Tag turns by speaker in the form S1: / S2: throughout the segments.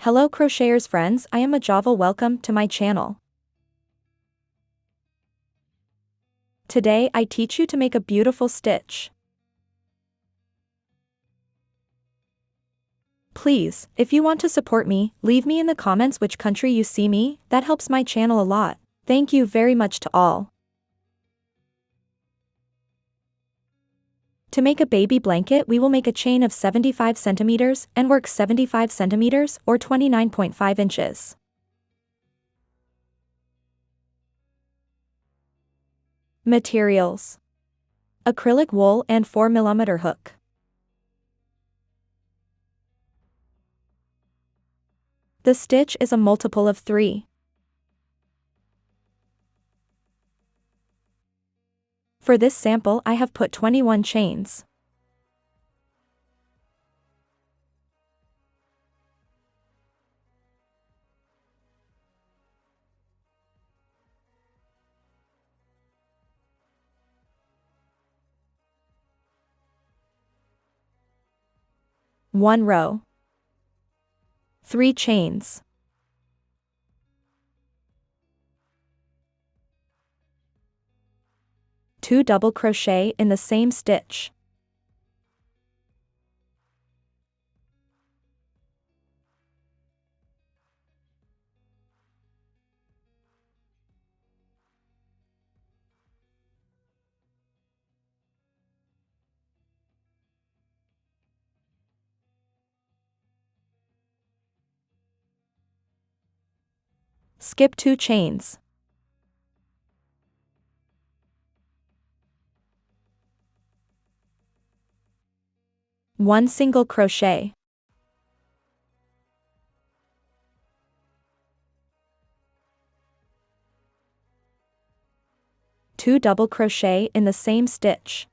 S1: Hello crocheters friends, I am Ajava. Welcome to my channel. Today I teach you to make a beautiful stitch. Please, if you want to support me, leave me in the comments which country you see me, that helps my channel a lot. Thank you very much to all. To make a baby blanket we will make a chain of 75 centimeters and work 75 centimeters or 29.5 inches. Materials: acrylic wool and 4mm hook. The stitch is a multiple of 3. For this sample I have put 21 chains. One row. 3 chains. 2 double crochet in the same stitch. Skip 2 chains. One single crochet. 2 double crochet in the same stitch.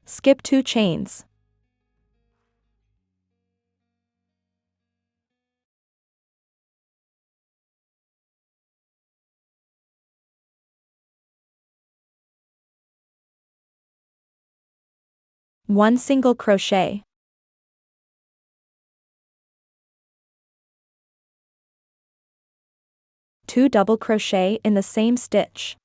S1: Skip 2 chains. One single crochet. 2 double crochet in the same stitch.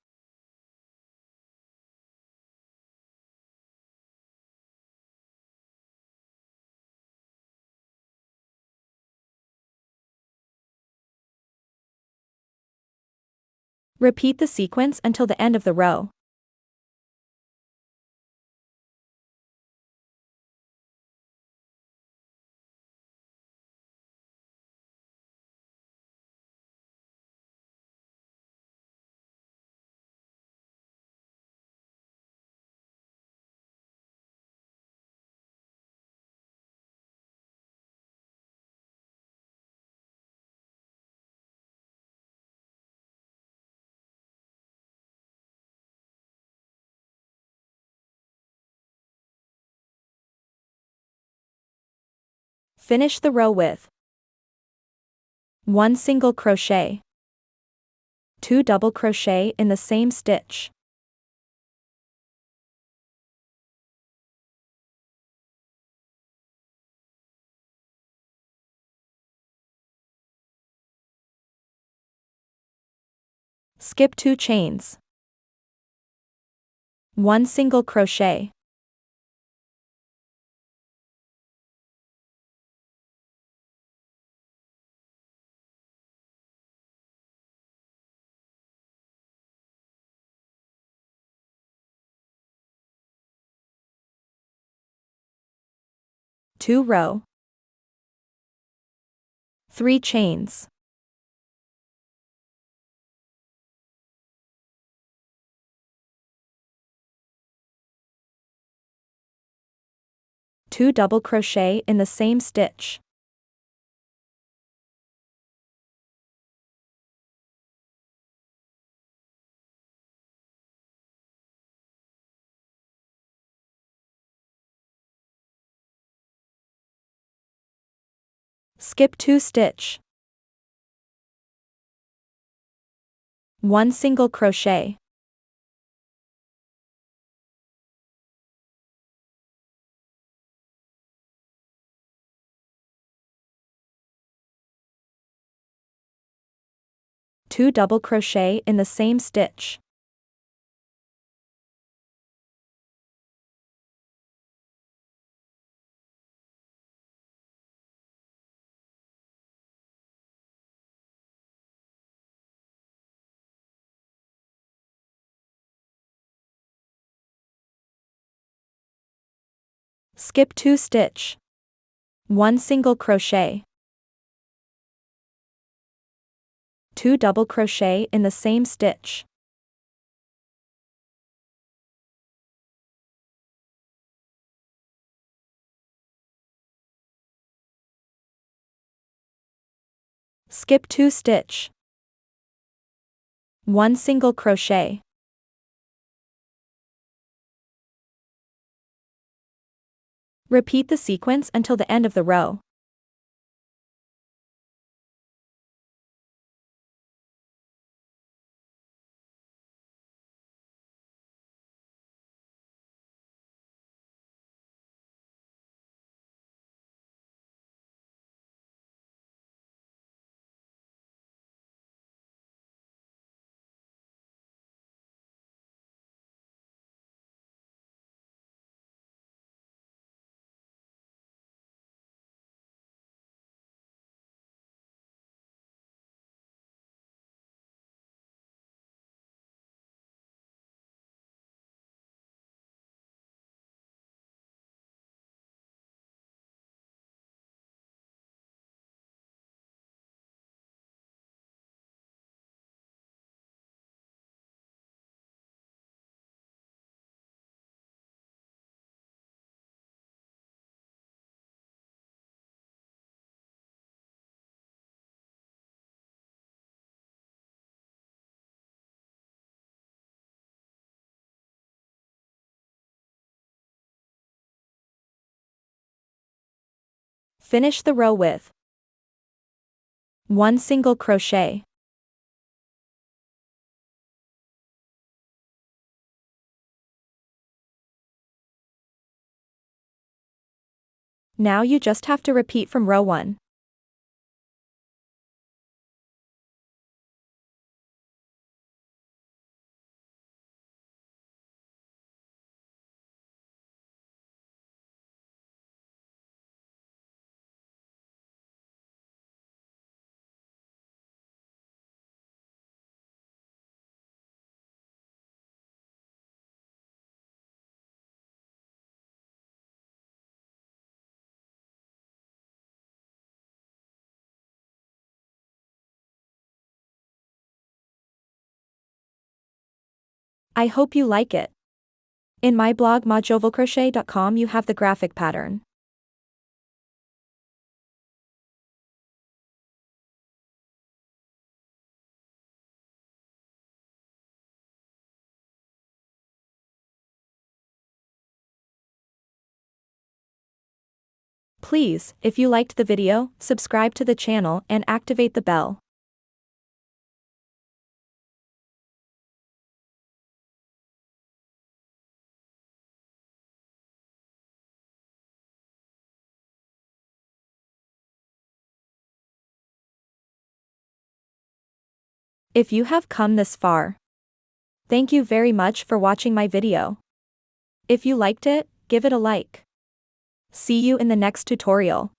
S1: Repeat the sequence until the end of the row. Finish the row with 1 single crochet, 2 double crochet in the same stitch. Skip 2 chains. 1 single crochet. Two row. 3 chains. Two double crochet in the same stitch. Skip 2 stitch. 1 single crochet. Two double crochet in the same stitch. Skip 2 stitch. 1 single crochet. 2 double crochet in the same stitch. Skip 2 stitch. 1 single crochet. Repeat the sequence until the end of the row. Finish the row with 1 single crochet. Now you just have to repeat from row 1. I hope you like it. In my blog mojovelcrochet.com you have the graphic pattern. Please, if you liked the video, subscribe to the channel and activate the bell. If you have come this far, thank you very much for watching my video. If you liked it, give it a like. See you in the next tutorial.